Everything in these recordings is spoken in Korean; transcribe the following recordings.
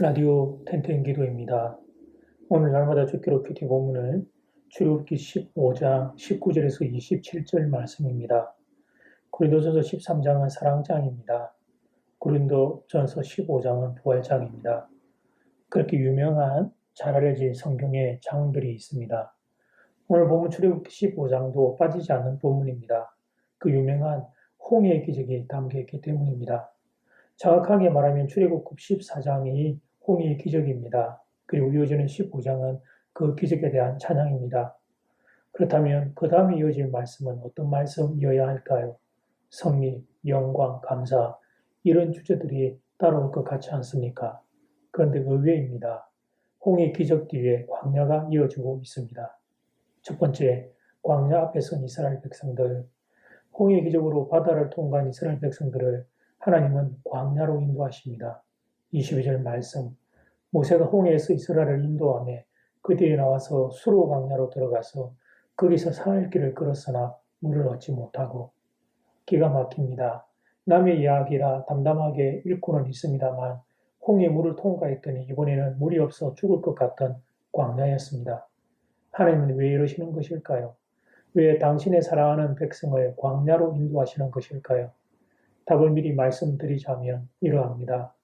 라디오 텐텐 기도입니다. 오늘 날마다 주기로 큐티 본문은 출애굽기 15장 19절에서 27절 말씀입니다. 고린도전서 13장은 사랑장입니다. 고린도전서 15장은 부활장입니다. 그렇게 유명한 잘 알려진 성경의 장들이 있습니다. 오늘 본문 출애굽기 15장도 빠지지 않는 본문입니다. 그 유명한 홍해의 기적이 담겨있기 때문입니다. 정확하게 말하면 출애굽기 14장이 홍해의 기적입니다. 그리고 이어지는 15장은 그 기적에 대한 찬양입니다. 그렇다면 그 다음에 이어질 말씀은 어떤 말씀이어야 할까요? 승리, 영광, 감사 이런 주제들이 따라올 것 같지 않습니까? 그런데 의외입니다. 홍해 기적 뒤에 광야가 이어지고 있습니다. 첫 번째, 광야 앞에 선 이스라엘 백성들, 홍해 기적으로 바다를 통과한 이스라엘 백성들을 하나님은 광야로 인도하십니다. 22절 말씀, 모세가 홍해에서 이스라엘을 인도하며 그들이 나와서 수로 광야로 들어가서 거기서 사흘 길을 걸었으나 물을 얻지 못하고. 기가 막힙니다. 남의 이야기라 담담하게 읽고는 있습니다만 홍해 물을 통과했더니 이번에는 물이 없어 죽을 것 같던 광야였습니다. 하나님은 왜 이러시는 것일까요? 왜 당신의 사랑하는 백성을 광야로 인도하시는 것일까요? 답을 미리 말씀드리자면 이러합니다.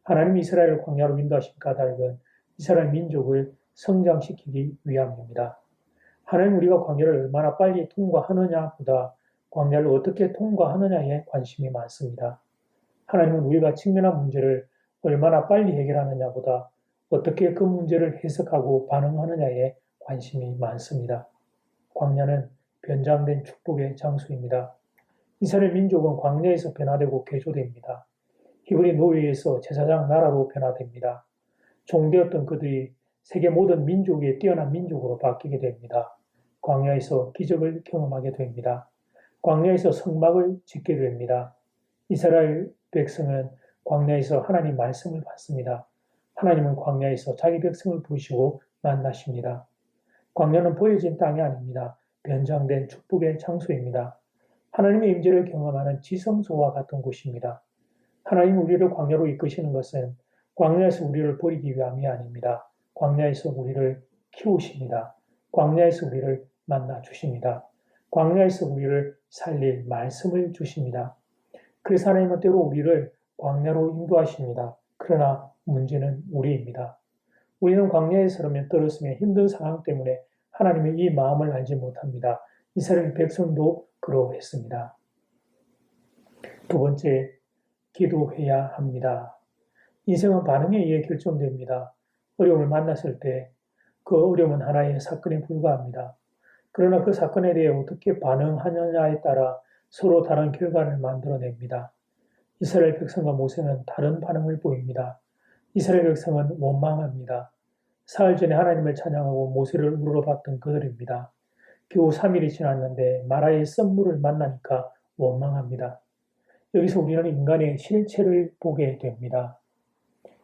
하나님이 이스라엘을 광야로 인도하신 까닭은 이스라엘 민족을 성장시키기 위함입니다. 하나님 우리가 광야를 얼마나 빨리 통과하느냐보다 광야를 어떻게 통과하느냐에 관심이 많습니다. 하나님은 우리가 직면한 문제를 얼마나 빨리 해결하느냐보다 어떻게 그 문제를 해석하고 반응하느냐에 관심이 많습니다. 광야는 변장된 축복의 장소입니다. 이스라엘 민족은 광야에서 변화되고 개조됩니다. 히브리 노예에서 제사장 나라로 변화됩니다. 종되었던 그들이 세계 모든 민족 위에 뛰어난 민족으로 바뀌게 됩니다. 광야에서 기적을 경험하게 됩니다. 광야에서 성막을 짓게 됩니다. 이스라엘 백성은 광야에서 하나님 말씀을 받습니다. 하나님은 광야에서 자기 백성을 부르시고 만나십니다. 광야는 보여진 땅이 아닙니다. 변장된 축복의 장소입니다. 하나님의 임재를 경험하는 지성소와 같은 곳입니다. 하나님 우리를 광야로 이끄시는 것은 광야에서 우리를 버리기 위함이 아닙니다. 광야에서 우리를 키우십니다. 광야에서 우리를 만나 주십니다. 광야에서 우리를 살릴 말씀을 주십니다. 그래서 하나님은 때로 우리를 광야로 인도하십니다. 그러나 문제는 우리입니다. 우리는 광야에 서르며 떨었으며 힘든 상황 때문에 하나님의 이 마음을 알지 못합니다. 이스라엘 백성도 그러했습니다. 두 번째, 기도해야 합니다. 인생은 반응에 의해 결정됩니다. 어려움을 만났을 때 그 어려움은 하나의 사건에 불과합니다. 그러나 그 사건에 대해 어떻게 반응하느냐에 따라 서로 다른 결과를 만들어냅니다. 이스라엘 백성과 모세는 다른 반응을 보입니다. 이스라엘 백성은 원망합니다. 사흘 전에 하나님을 찬양하고 모세를 우러러봤던 그들입니다. 겨우 3일이 지났는데 마라의 썸물을 만나니까 원망합니다. 여기서 우리는 인간의 실체를 보게 됩니다.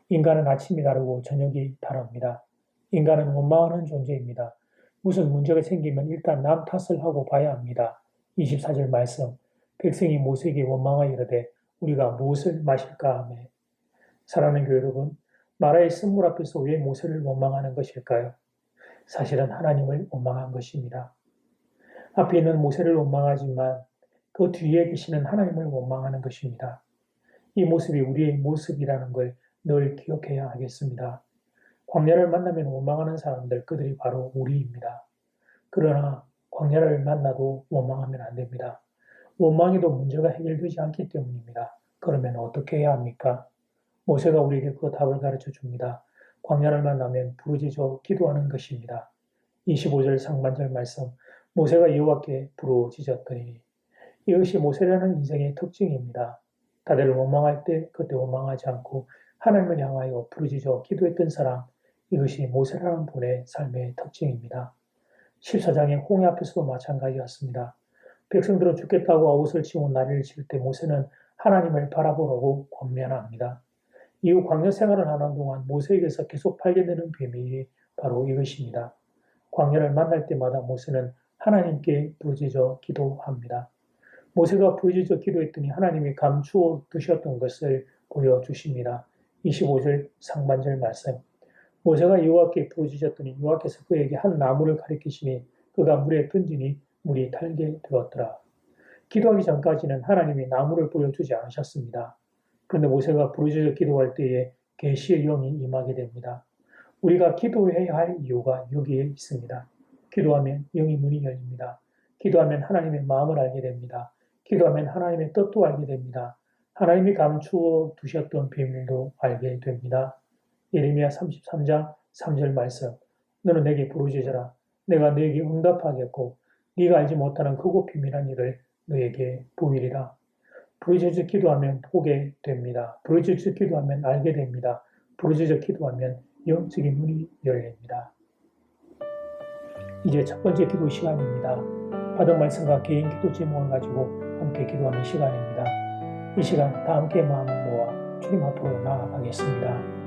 인간은 아침이 다르고 저녁이 다릅니다. 인간은 원망하는 존재입니다. 무슨 문제가 생기면 일단 남 탓을 하고 봐야 합니다. 24절 말씀, 백성이 모세에게 원망하여 이르되 우리가 무엇을 마실까 하며. 사랑하는 교회 여러분, 마라의 쓴물 앞에서 왜 모세를 원망하는 것일까요? 사실은 하나님을 원망한 것입니다. 앞에 있는 모세를 원망하지만 그 뒤에 계시는 하나님을 원망하는 것입니다. 이 모습이 우리의 모습이라는 걸 늘 기억해야 하겠습니다. 광야를 만나면 원망하는 사람들, 그들이 바로 우리입니다. 그러나 광야를 만나도 원망하면 안 됩니다. 원망해도 문제가 해결되지 않기 때문입니다. 그러면 어떻게 해야 합니까? 모세가 우리에게 그 답을 가르쳐 줍니다. 광야를 만나면 부르짖어 기도하는 것입니다. 25절 상반절 말씀, 모세가 여호와께 부르짖었더니. 이것이 모세라는 인생의 특징입니다. 다들 원망할 때 그때 원망하지 않고 하나님을 향하여 부르짖어 기도했던 사람, 이것이 모세라는 분의 삶의 특징입니다. 14장의 홍해 앞에서도 마찬가지였습니다. 백성들은 죽겠다고 아웃을 치고 난리를 칠 때 모세는 하나님을 바라보라고 권면합니다. 이후 광야 생활을 하는 동안 모세에게서 계속 발견되는 비밀이 바로 이것입니다. 광야를 만날 때마다 모세는 하나님께 부르짖어 기도합니다. 모세가 부르짖어 기도했더니 하나님이 감추어 두셨던 것을 보여주십니다. 25절 상반절 말씀. 모세가 여호와께 부르짖었더니 여호와께서 그에게 한 나무를 가리키시니 그가 물에 던지니 물이 달게 되었더라. 기도하기 전까지는 하나님이 나무를 보여주지 않으셨습니다. 그런데 모세가 부르짖어 기도할 때에 계시의 영이 임하게 됩니다. 우리가 기도해야 할 이유가 여기에 있습니다. 기도하면 영의 눈이 열립니다. 기도하면 하나님의 마음을 알게 됩니다. 기도하면 하나님의 뜻도 알게 됩니다. 하나님이 감추어 두셨던 비밀도 알게 됩니다. 예레미야 33장 3절 말씀. 너는 내게 부르짖어라. 내가 너에게 응답하겠고 네가 알지 못하는 크고 비밀한 일을 너에게 보이리라. 부르짖어 기도하면 보게 됩니다. 부르짖어 기도하면 알게 됩니다. 부르짖어 기도하면 영적인 눈이 열립니다. 이제 첫 번째 기도 시간입니다. 받은 말씀과 개인 기도 제목을 가지고 함께 기도하는 시간입니다. 이 시간 다 함께 마음을 모아 주님 앞으로 나아가겠습니다.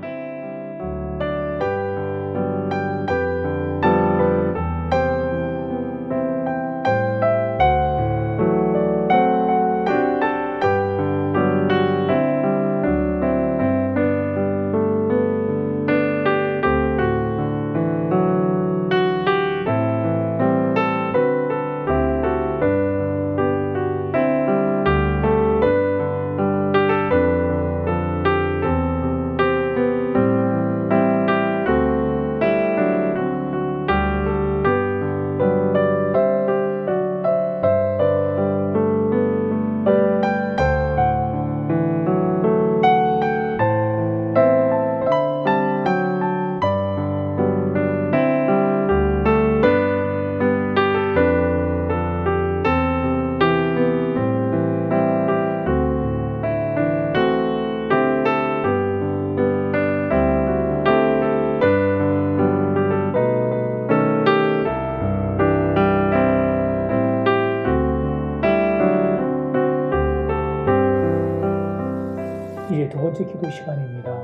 이제 두 번째 기도 시간입니다.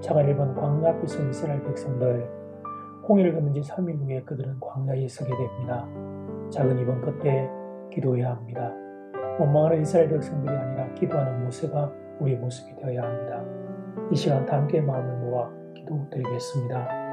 차가 1번 광야 앞에서 이스라엘 백성들 홍해를 건넌 지 3일 후에 그들은 광야에 서게 됩니다. 작은 2번 끝에 기도해야 합니다. 원망하는 이스라엘 백성들이 아니라 기도하는 모세가 우리의 모습이 되어야 합니다. 이 시간 다 함께 마음을 모아 기도드리겠습니다.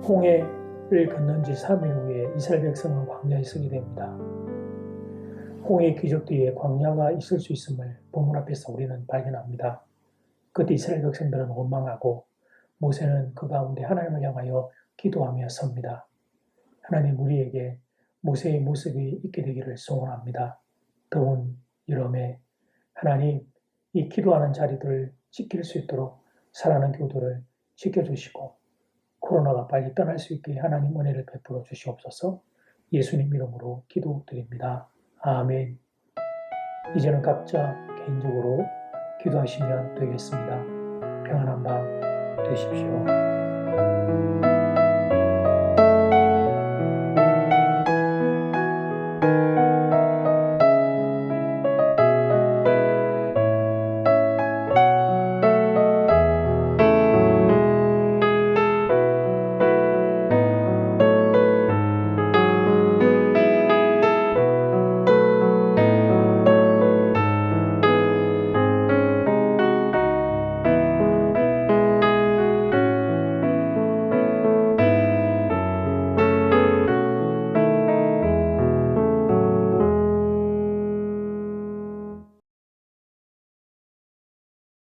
홍해를 건넌 지 3일 후에 이스라엘 백성은 광야에 서게 됩니다. 홍해의 기적 뒤에 광야가 있을 수 있음을 본문 앞에서 우리는 발견합니다. 그때 이스라엘 백성들은 원망하고 모세는 그 가운데 하나님을 향하여 기도하며 섭니다. 하나님 우리에게 모세의 모습이 있게 되기를 소원합니다. 더운 여름에 하나님 이 기도하는 자리들을 지킬 수 있도록 사랑하는 교도를 지켜주시고 코로나가 빨리 떠날 수 있게 하나님 은혜를 베풀어 주시옵소서. 예수님 이름으로 기도드립니다. 아멘. 이제는 각자 개인적으로 기도하시면 되겠습니다. 평안한 밤 되십시오.